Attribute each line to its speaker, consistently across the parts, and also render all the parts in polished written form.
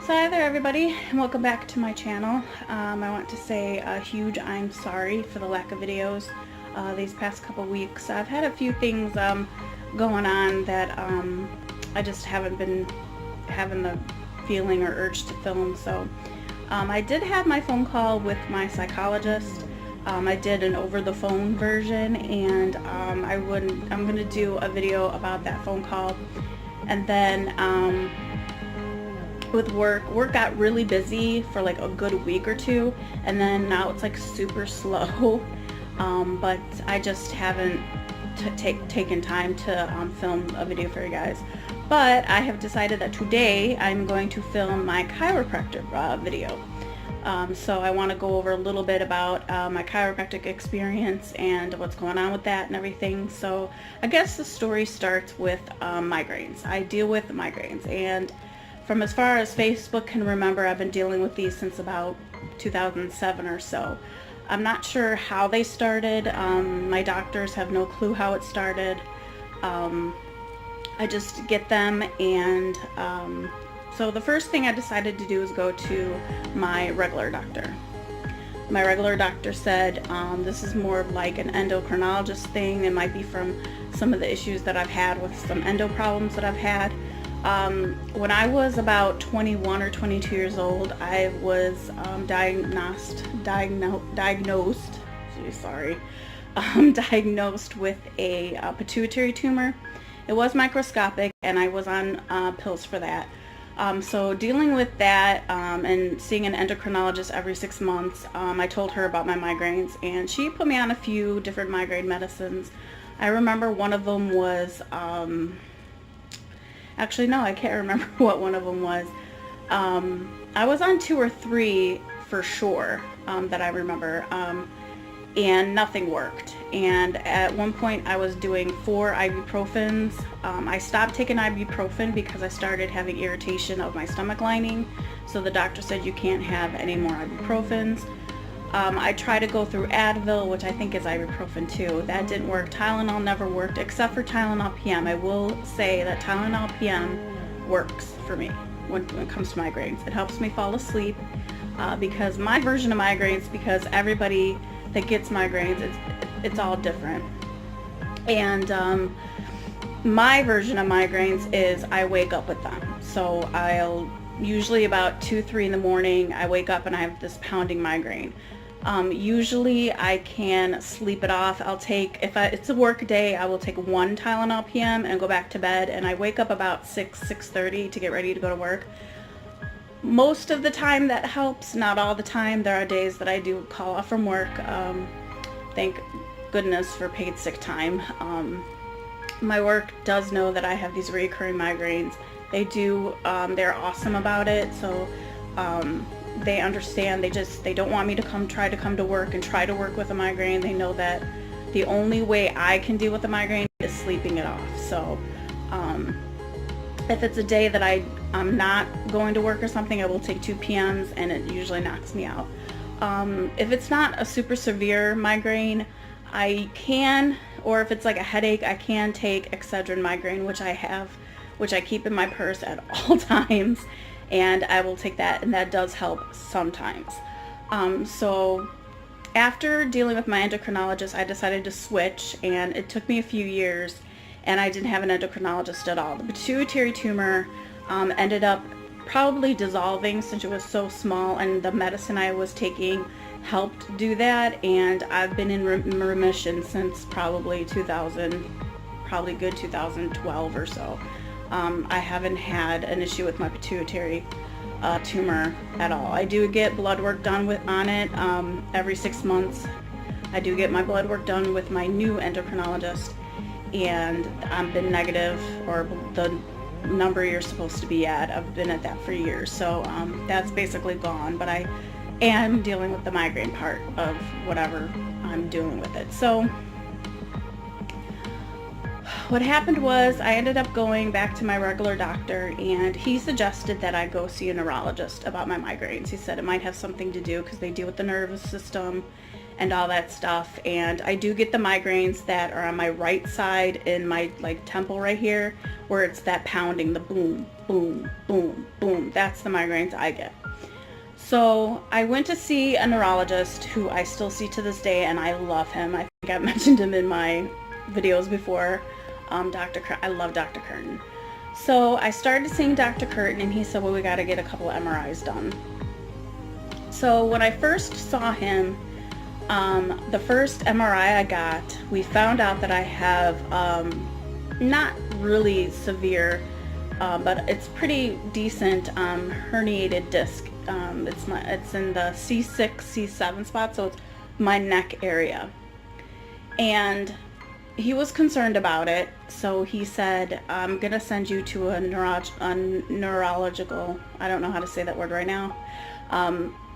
Speaker 1: So hi there everybody, and welcome back to my channel. I want to say a huge I'm sorry for the lack of videos these past couple weeks. I've had a few things going on that I just haven't been having the feeling or urge to film. So I did have my phone call with my psychologist. I did an over-the-phone version, and I'm going to do a video about that phone call. And then with work got really busy for like a good week or two, and then now it's like super slow. But I just haven't taken time to film a video for you guys. But I have decided that today I'm going to film my chiropractor video. So I want to go over a little bit about my chiropractic experience and what's going on with that and everything. So I guess the story starts with migraines. I deal with migraines, and from as far as Facebook can remember, I've been dealing with these since about 2007 or so. I'm not sure how they started. My doctors have no clue how it started. I just get them, and so the first thing I decided to do is go to my regular doctor. My regular doctor said this is more of like an endocrinologist thing. It might be from some of the issues that I've had with some endo problems that I've had. When I was about 21 or 22 years old, I was diagnosed with a pituitary tumor. It was microscopic, and I was on pills for that. So dealing with that and seeing an endocrinologist every 6 months, I told her about my migraines, and she put me on a few different migraine medicines. I remember one of them was actually, no, I can't remember what one of them was. I was on 2 or 3 for sure that I remember, and nothing worked. And at one point I was doing 4 ibuprofens. I stopped taking ibuprofen because I started having irritation of my stomach lining. So the doctor said you can't have any more ibuprofens. I tried to go through Advil, which I think is ibuprofen too. That didn't work. Tylenol never worked, except for Tylenol PM. I will say that Tylenol PM works for me when it comes to migraines. It helps me fall asleep because my version of migraines, because everybody that gets migraines, it's all different. And my version of migraines is I wake up with them. So I'll usually about 2-3 in the morning, I wake up and I have this pounding migraine. Usually I can sleep it off. If it's a work day, I will take 1 Tylenol PM and go back to bed, and I wake up about 6:30 to get ready to go to work. Most of the time that helps, not all the time. There are days that I do call off from work. Thank goodness for paid sick time. My work does know that I have these recurring migraines. They do, they're awesome about it. So they understand. They don't want me to try to come to work and try to work with a migraine. They know that the only way I can deal with a migraine is sleeping it off. So if it's a day that I'm not going to work or something, I will take 2 PMs, and it usually knocks me out. If it's not a super severe migraine, I can, or if it's like a headache, I can take Excedrin migraine, which I keep in my purse at all times, and I will take that, and that does help sometimes. So after dealing with my endocrinologist, I decided to switch, and it took me a few years, and I didn't have an endocrinologist at all. The pituitary tumor ended up probably dissolving since it was so small, and the medicine I was taking helped do that, and I've been in remission since probably 2012 or so. I haven't had an issue with my pituitary tumor at all. I do get blood work done on it every 6 months. I do get my blood work done with my new endocrinologist, and I've been negative, or the number you're supposed to be at. I've been at that for years, so that's basically gone, but I am dealing with the migraine part of whatever I'm doing with it. So what happened was I ended up going back to my regular doctor, and he suggested that I go see a neurologist about my migraines. He said it might have something to do because they deal with the nervous system and all that stuff. And I do get the migraines that are on my right side in my like temple right here, where it's that pounding, the boom, boom, boom, boom. That's the migraines I get. So I went to see a neurologist who I still see to this day, and I love him. I think I've mentioned him in my videos before. I love Dr. Curtin. So I started seeing Dr. Curtin, and he said, well, we got to get a couple of MRIs done. So when I first saw him, the first MRI I got, we found out that I have not really severe, but it's pretty decent herniated disc. It's in the C6, C7 spot, so it's my neck area. And he was concerned about it, so he said, I'm going to send you to a neurological, I don't know how to say that word right now,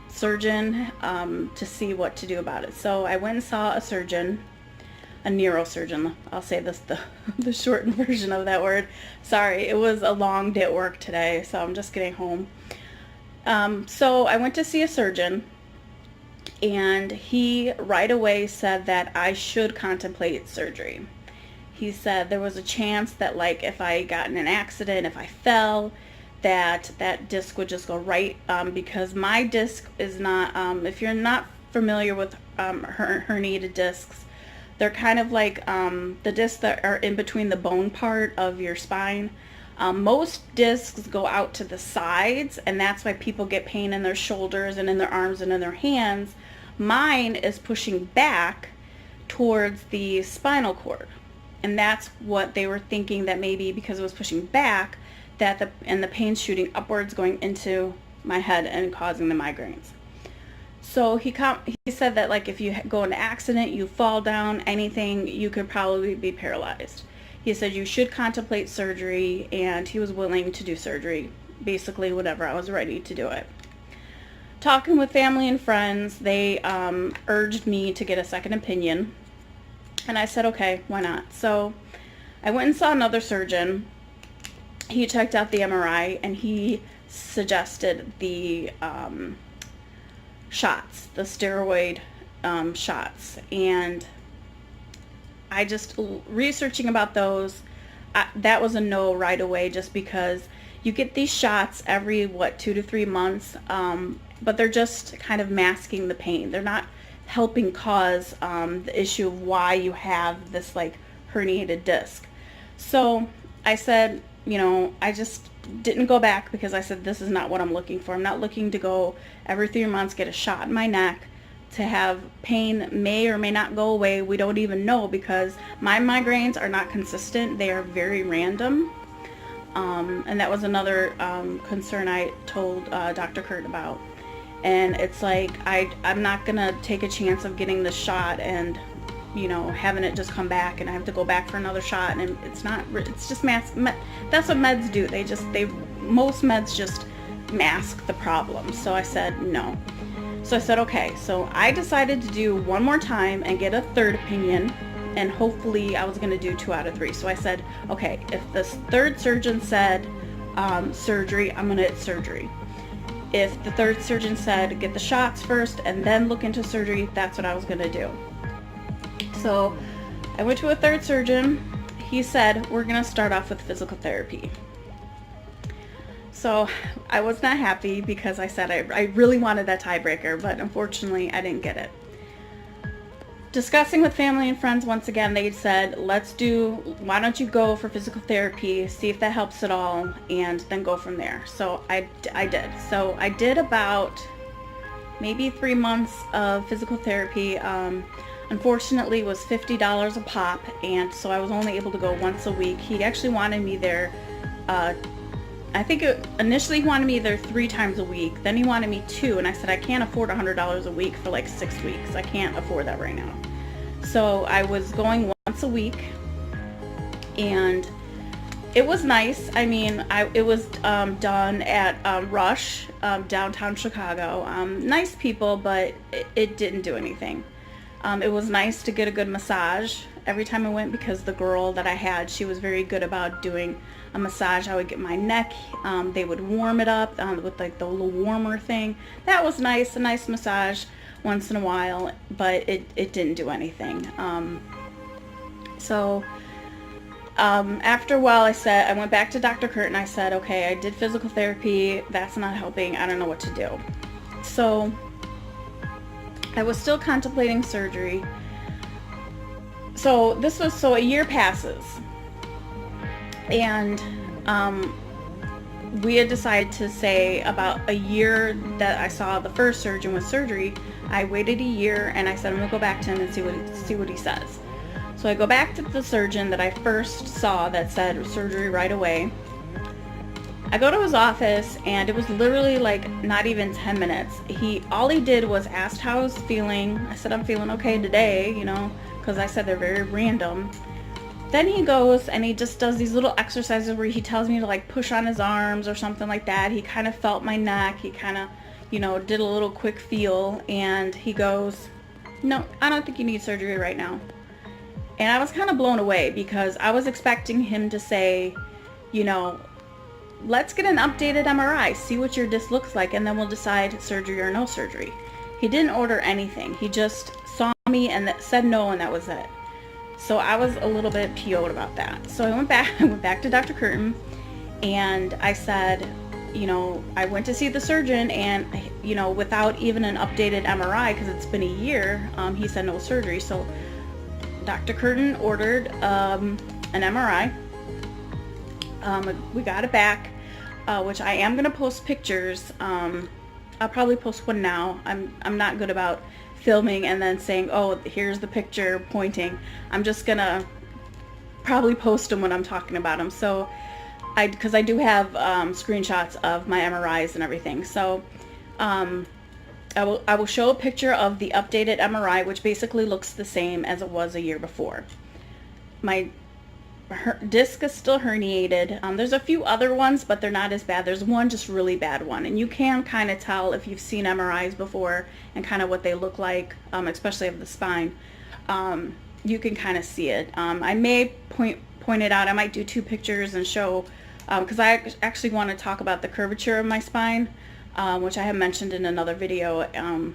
Speaker 1: surgeon to see what to do about it. So I went and saw a surgeon, a neurosurgeon. I'll say this, the shortened version of that word. Sorry, it was a long day at work today, so I'm just getting home. So I went to see a surgeon, and he right away said that I should contemplate surgery. He said there was a chance that, like, if I got in an accident, if I fell, that disc would just go right, because my disc is not, if you're not familiar with herniated discs, they're kind of like the discs that are in between the bone part of your spine. Most discs go out to the sides, and that's why people get pain in their shoulders and in their arms and in their hands. Mine is pushing back towards the spinal cord, and that's what they were thinking, that maybe because it was pushing back, that the pain's shooting upwards going into my head and causing the migraines. So he said that, like, if you go in an accident, you fall down, anything, you could probably be paralyzed. He said you should contemplate surgery, and he was willing to do surgery basically whenever I was ready to do it. Talking with family and friends, they urged me to get a second opinion, and I said, okay, why not? So I went and saw another surgeon. He checked out the MRI, and he suggested the shots, the steroid shots, and I just, researching about those, that was a no right away, just because you get these shots every, 2 to 3 months, but they're just kind of masking the pain. They're not helping cause the issue of why you have this, like, herniated disc. So I said, you know, I just didn't go back, because I said, this is not what I'm looking for. I'm not looking to go every 3 months, get a shot in my neck, to have pain may or may not go away. We don't even know, because my migraines are not consistent. They are very random. And that was another concern I told Dr. Kurt about. And it's like, I'm not going to take a chance of getting the shot and, you know, having it just come back, and I have to go back for another shot, and it's just mask. That's what meds do. Most meds just mask the problem. So I said no. So I said, okay. So I decided to do one more time and get a third opinion, and hopefully I was going to do 2 out of 3. So I said, okay, if this third surgeon said surgery, I'm going to get surgery. If the third surgeon said get the shots first and then look into surgery, that's what I was going to do. So I went to a third surgeon. He said, we're going to start off with physical therapy. So I was not happy, because I said I really wanted that tiebreaker, but unfortunately I didn't get it. Discussing with family and friends, once again, they said, why don't you go for physical therapy, see if that helps at all, and then go from there. So I did. So I did about maybe 3 months of physical therapy. Unfortunately, it was $50 a pop, and so I was only able to go once a week. He actually wanted me there, I think initially he wanted me there 3 times a week. Then he wanted me 2, and I said I can't afford $100 a week for like 6 weeks. I can't afford that right now. So I was going once a week, and it was nice. I mean, it was done at Rush, downtown Chicago. Nice people, but it didn't do anything. It was nice to get a good massage every time I went, because the girl that I had, she was very good about doing a massage. I would get my neck, they would warm it up with like the little warmer thing. That was nice, a nice massage. once in a while, but it didn't do anything. After a while, I went back to Dr. Curtin. I said, okay, I did physical therapy. That's not helping. I don't know what to do. So I was still contemplating surgery. So a year passes, and we had decided to say about a year that I saw the first surgeon with surgery, I waited a year and I said I'm gonna go back to him and see what he says. So I go back to the surgeon that I first saw that said surgery right away. I go to his office and it was literally like not even 10 minutes. All he did was asked how I was feeling. I said I'm feeling okay today, because I said they're very random. Then he goes and he just does these little exercises where he tells me to like push on his arms or something like that. He kind of felt my neck. He kind of, did a little quick feel, and he goes, no, I don't think you need surgery right now. And I was kind of blown away because I was expecting him to say, let's get an updated MRI, see what your disc looks like, and then we'll decide surgery or no surgery. He didn't order anything. He just saw me and said no, and that was it. So I was a little bit PO'd about that. So I went back to Dr. Curtin, and I said, I went to see the surgeon, and, without even an updated MRI, because it's been a year, he said no surgery. So Dr. Curtin ordered an MRI. We got it back, which I am going to post pictures. I'll probably post one now. I'm not good about filming and then saying, oh, here's the picture pointing. I'm just gonna probably post them when I'm talking about them. So because I do have screenshots of my MRIs and everything. So I will show a picture of the updated MRI, which basically looks the same as it was a year before. My disc is still herniated. There's a few other ones, but they're not as bad. There's one just really bad one, and you can kind of tell if you've seen MRIs before and kind of what they look like, especially of the spine. You can kind of see it. I may point it out. I might do two pictures and show, because I actually want to talk about the curvature of my spine, which I have mentioned in another video.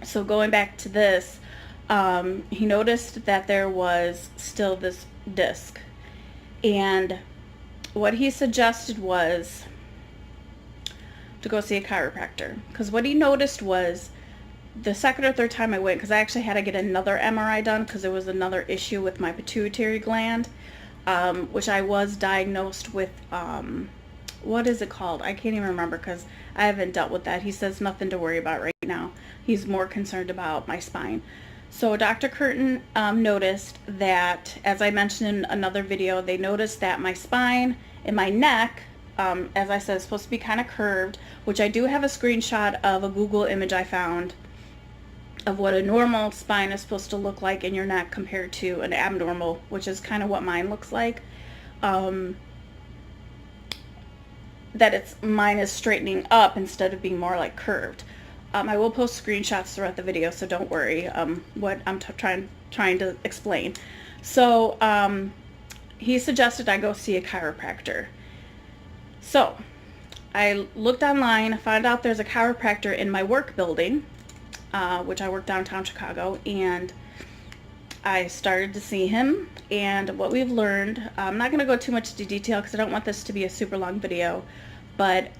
Speaker 1: So going back to this, he noticed that there was still this disc, and what he suggested was to go see a chiropractor, because what he noticed was the second or third time I went, because I actually had to get another MRI done because there was another issue with my pituitary gland, which I was diagnosed with, what is it called? I can't even remember because I haven't dealt with that. He says nothing to worry about right now. He's more concerned about my spine. So Dr. Curtin noticed that, as I mentioned in another video, they noticed that my spine and my neck, as I said, is supposed to be kind of curved, which I do have a screenshot of a Google image I found of what a normal spine is supposed to look like in your neck compared to an abnormal, which is kind of what mine looks like. Mine is straightening up instead of being more like curved. I will post screenshots throughout the video, so don't worry what I'm trying to explain. So he suggested I go see a chiropractor. So I looked online, found out there's a chiropractor in my work building, which I work downtown Chicago, and I started to see him. And what we've learned, I'm not going to go too much into detail because I don't want this to be a super long video, but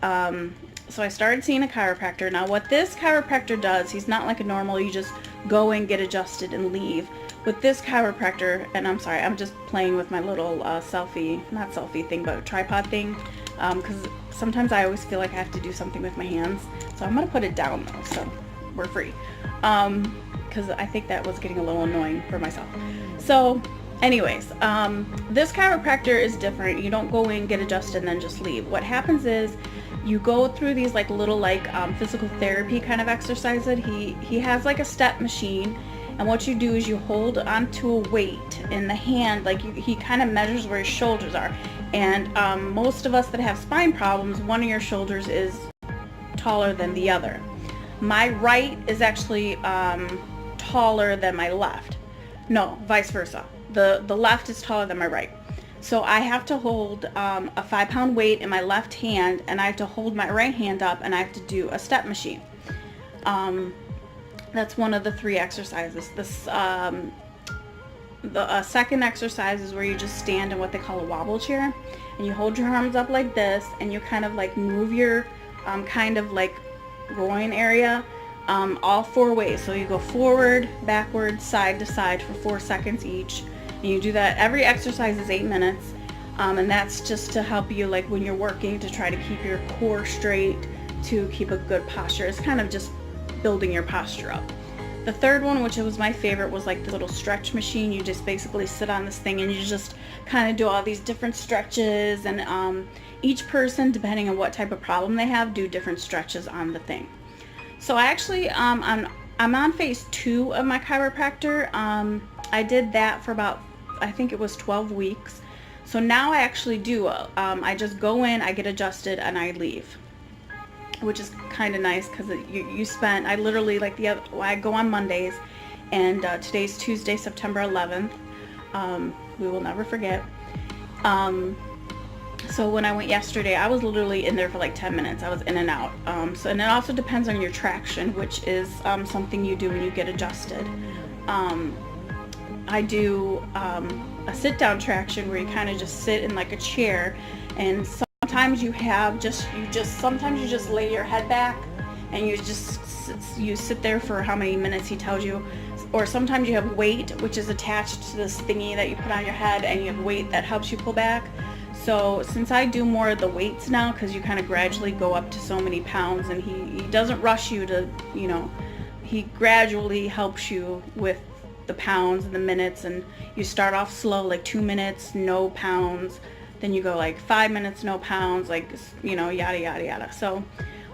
Speaker 1: so I started seeing a chiropractor. Now what this chiropractor does, he's not like a normal, you just go and get adjusted and leave. With this chiropractor, and I'm sorry, I'm just playing with my little not selfie thing, but tripod thing, because sometimes I always feel like I have to do something with my hands. So I'm going to put it down though, so we're free. Because I think that was getting a little annoying for myself. So anyways, this chiropractor is different. You don't go in, get adjusted, and then just leave. What happens is you go through these like little physical therapy kind of exercises. He has like a step machine, and what you do is you hold onto a weight in the hand, like he kind of measures where his shoulders are. And most of us that have spine problems, one of your shoulders is taller than the other. My right is actually taller than my left. No, vice versa. The left is taller than my right. So I have to hold a 5-pound weight in my left hand, and I have to hold my right hand up, and I have to do a step machine. That's one of the 3 exercises. The second exercise is where you just stand in what they call a wobble chair, and you hold your arms up like this, and you kind of like move your kind of like groin area all 4 ways. So you go forward, backward, side to side for 4 seconds each, and you do that. Every exercise is 8 minutes, and that's just to help you, like when you're working, to try to keep your core straight, to keep a good posture. It's kind of just building your posture up. The third one, which was my favorite, was like the little stretch machine. You just basically sit on this thing and you just kind of do all these different stretches, and each person, depending on what type of problem they have, do different stretches on the thing. So I actually, I'm on phase 2 of my chiropractor. I did that for about, I think it was 12 weeks. So now I actually do, I just go in, I get adjusted, and I leave, which is kind of nice because you spend, I literally, like I go on Mondays, and today's Tuesday, September 11th. We will never forget. So when I went yesterday, I was literally in there for like 10 minutes. I was in and out. And it also depends on your traction, which is something you do when you get adjusted. I do a sit-down traction where you kind of just sit in like a chair, and sometimes you sometimes you just lay your head back and you sit there for how many minutes he tells you. Or sometimes you have weight, which is attached to this thingy that you put on your head, and you have weight that helps you pull back. So since I do more of the weights now, because you kind of gradually go up to so many pounds, and he doesn't rush you to, he gradually helps you with the pounds and the minutes, and you start off slow, like 2 minutes, no pounds. Then you go like 5 minutes, no pounds, like, yada, yada, yada. So,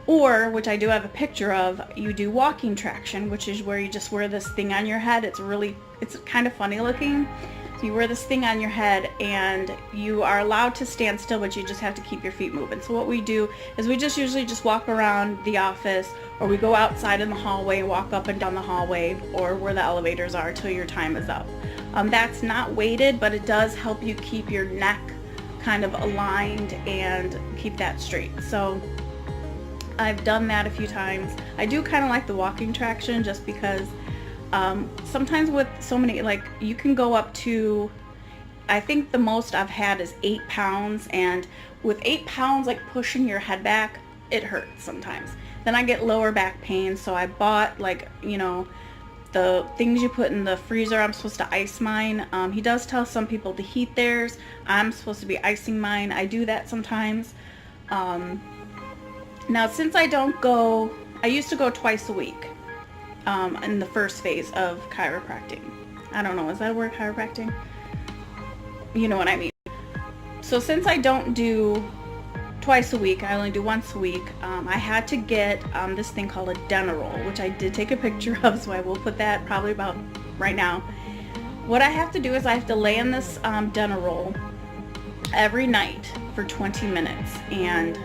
Speaker 1: or, which I do have a picture of, you do walking traction, which is where you just wear this thing on your head. It's kind of funny looking. So you wear this thing on your head, and you are allowed to stand still, but you just have to keep your feet moving. So what we do is we just usually just walk around the office, or we go outside in the hallway, walk up and down the hallway, or where the elevators are till your time is up. That's not weighted, but it does help you keep your neck kind of aligned and keep that straight. So I've done that a few times. I do kind of like the walking traction, just because sometimes with so many, like, you can go up to, I think the most I've had is 8 pounds, and with 8 pounds, like, pushing your head back, it hurts sometimes. Then I get lower back pain, so I bought, like, the things you put in the freezer. I'm supposed to ice mine. He does tell some people to heat theirs. I'm supposed to be icing mine. I do that sometimes. Now, since I don't go, I used to go twice a week in the first phase of chiropractic. I don't know, is that a word, chiropractic? You know what I mean. So since I don't do twice a week, I only do once a week, I had to get this thing called a Denarol, which I did take a picture of, so I will put that probably about right now. What I have to do is I have to lay in this Denarol every night for 20 minutes, and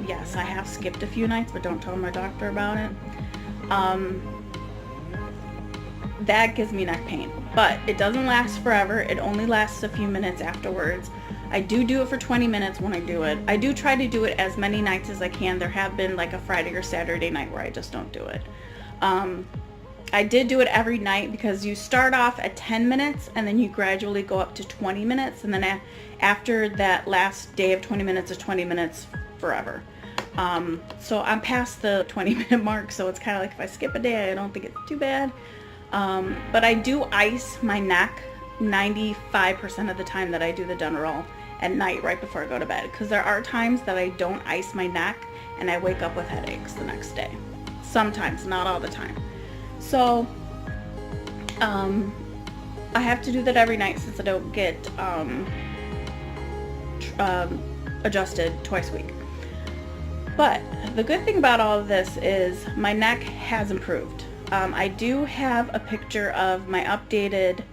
Speaker 1: yes, I have skipped a few nights, but don't tell my doctor about it. That gives me neck pain, but it doesn't last forever. It only lasts a few minutes afterwards. I do it for 20 minutes when I do it. I do try to do it as many nights as I can. There have been like a Friday or Saturday night where I just don't do it. I did do it every night because you start off at 10 minutes and then you gradually go up to 20 minutes, and then after that last day of 20 minutes is 20 minutes forever. So I'm past the 20-minute mark, so it's kind of like if I skip a day, I don't think it's too bad. But I do ice my neck 95% of the time that I do the Denarol at night right before I go to bed, because there are times that I don't ice my neck and I wake up with headaches the next day. Sometimes, not all the time. So I have to do that every night since I don't get adjusted twice a week. But the good thing about all of this is my neck has improved. I do have a picture of my updated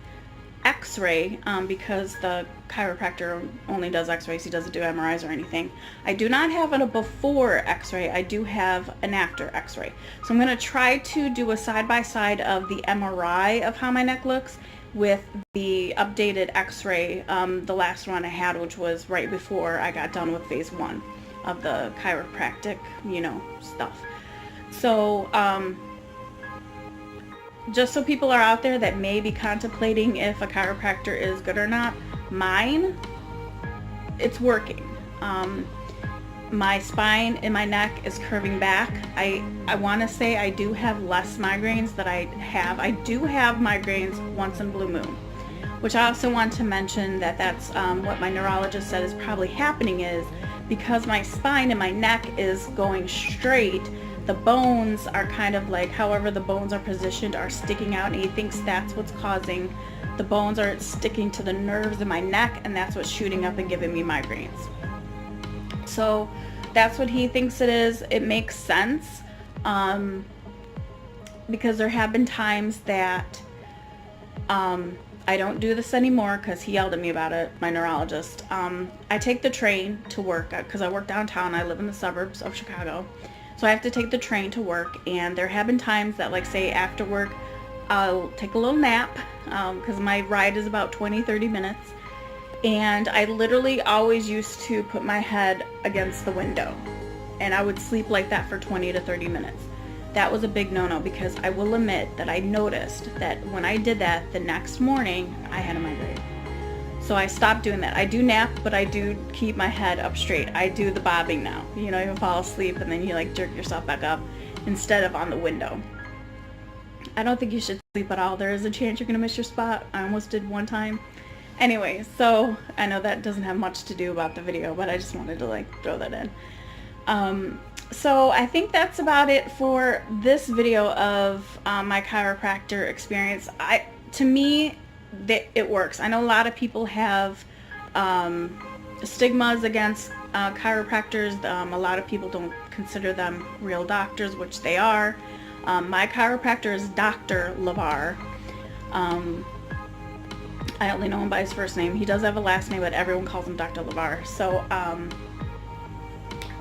Speaker 1: x-ray because the chiropractor only does x-rays. He doesn't do MRIs or anything. I do not have a before x-ray. I do have an after x-ray. So I'm going to try to do a side-by-side of the MRI of how my neck looks with the updated x-ray, the last one I had, which was right before I got done with phase 1 of the chiropractic, stuff. So just so people are out there that may be contemplating if a chiropractor is good or not, mine, it's working. My spine and my neck is curving back. I want to say I do have less migraines than I have. I do have migraines once in a blue moon, which I also want to mention that that's what my neurologist said is probably happening, is because my spine and my neck is going straight, the bones are kind of like, however the bones are positioned, are sticking out, and he thinks that's what's causing, the bones are sticking to the nerves in my neck, and that's what's shooting up and giving me migraines. So that's what he thinks it is. It makes sense, because there have been times that I don't do this anymore because he yelled at me about it, my neurologist. I take the train to work because I work downtown. I live in the suburbs of Chicago. So I have to take the train to work, and there have been times that, like, say after work, I'll take a little nap because my ride is about 20-30 minutes. And I literally always used to put my head against the window, and I would sleep like that for 20 to 30 minutes. That was a big no-no, because I will admit that I noticed that when I did that the next morning, I had a migraine. So I stopped doing that. I do nap, but I do keep my head up straight. I do the bobbing now. You know, you fall asleep and then you like jerk yourself back up instead of on the window. I don't think you should sleep at all. There is a chance you're going to miss your spot. I almost did one time. Anyway, so I know that doesn't have much to do about the video, but I just wanted to like throw that in. So I think that's about it for this video of my chiropractor experience. To me, it works. I know a lot of people have stigmas against chiropractors. A lot of people don't consider them real doctors, which they are. My chiropractor is Dr. LeVar. I only know him by his first name. He does have a last name, but everyone calls him Dr. LeVar. So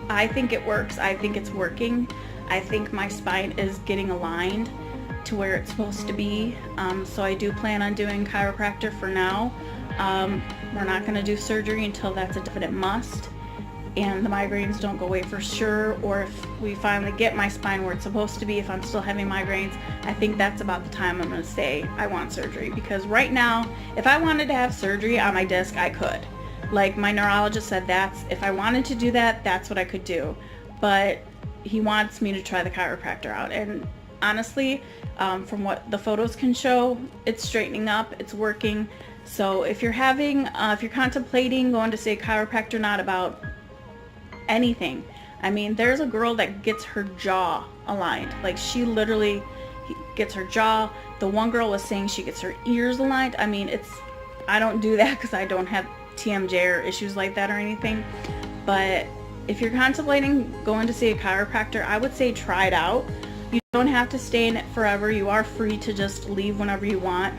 Speaker 1: I think it works. I think it's working. I think my spine is getting aligned to where it's supposed to be. So I do plan on doing chiropractor for now. We're not going to do surgery until that's a definite must and the migraines don't go away for sure, or if we finally get my spine where it's supposed to be, if I'm still having migraines, I think that's about the time I'm going to say I want surgery. Because right now, if I wanted to have surgery on my disc, I could. Like my neurologist said, if I wanted to do that, that's what I could do. But he wants me to try the chiropractor out. And honestly, from what the photos can show, it's straightening up, it's working. So if you're contemplating going to see a chiropractor, not about anything. I mean, there's a girl that gets her jaw aligned. Like she literally gets her jaw. The one girl was saying she gets her ears aligned. I mean, I don't do that because I don't have TMJ or issues like that or anything. But if you're contemplating going to see a chiropractor, I would say try it out. You don't have to stay in it forever. You are free to just leave whenever you want.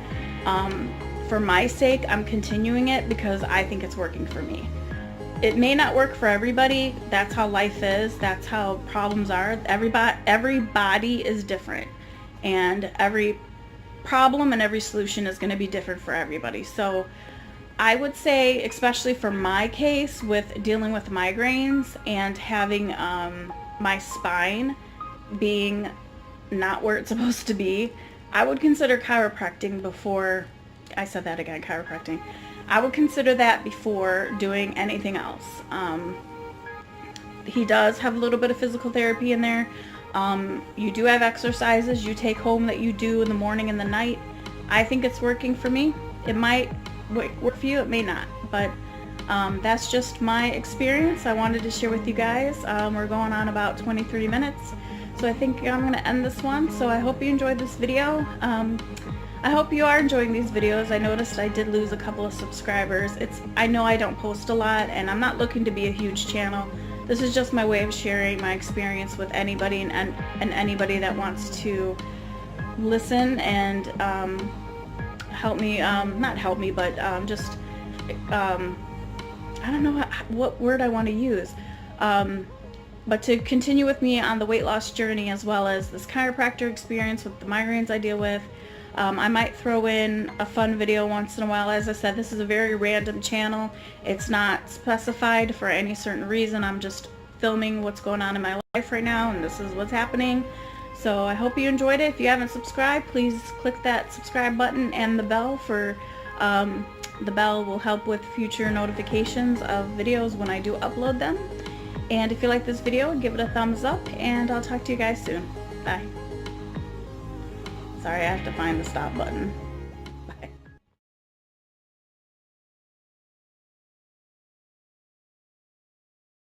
Speaker 1: For my sake, I'm continuing it because I think it's working for me. It may not work for everybody. That's how life is. That's how problems are. Everybody is different, and every problem and every solution is going to be different for everybody. So I would say, especially for my case with dealing with migraines and having my spine being not where it's supposed to be, I would consider chiropractic before, I said that again, chiropractic. I would consider that before doing anything else. He does have a little bit of physical therapy in there. You do have exercises you take home that you do in the morning and the night. I think it's working for me. It might work for you, it may not, but that's just my experience. I wanted to share with you guys. We're going on about 20-30 minutes, so I think I'm going to end this one. So I hope you enjoyed this video. I hope you are enjoying these videos. I noticed I did lose a couple of subscribers. I know I don't post a lot, and I'm not looking to be a huge channel. This is just my way of sharing my experience with anybody and anybody that wants to listen and help me, not help me, but just, I don't know what word I want to use, but to continue with me on the weight loss journey, as well as this chiropractor experience with the migraines I deal with. I might throw in a fun video once in a while. As I said, this is a very random channel. It's not specified for any certain reason. I'm just filming what's going on in my life right now, and this is what's happening. So I hope you enjoyed it. If you haven't subscribed, please click that subscribe button and the bell for the bell will help with future notifications of videos when I do upload them. And if you like this video, give it a thumbs up, and I'll talk to you guys soon. Bye. Sorry, I have to find the stop button.